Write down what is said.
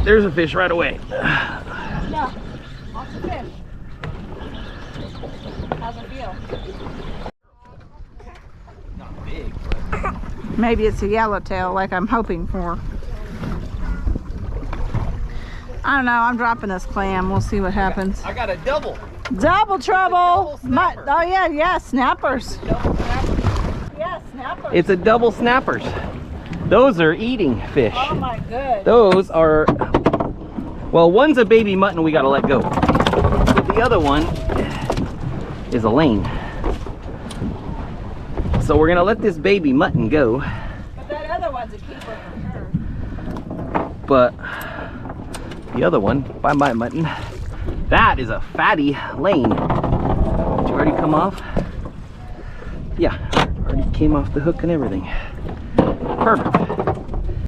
there's a fish right away. Yeah, lots of fish. How's it feel? Not big, but Maybe it's a yellowtail like I'm hoping for. I don't know, I'm dropping this clam. We'll see what happens. I got a double. Double trouble! double snapper. Oh yeah, snappers. Double snapper. Yeah, snappers. It's a double snappers. Those are eating fish. Oh my good. Those are, well, one's a baby mutton we gotta let go. But the other one is a lane. So we're gonna let this baby mutton go. But that other one's a keeper for sure. But the other one, bye bye mutton, that is a fatty lane. Did you already come off? Yeah, already came off the hook and everything. Perfect.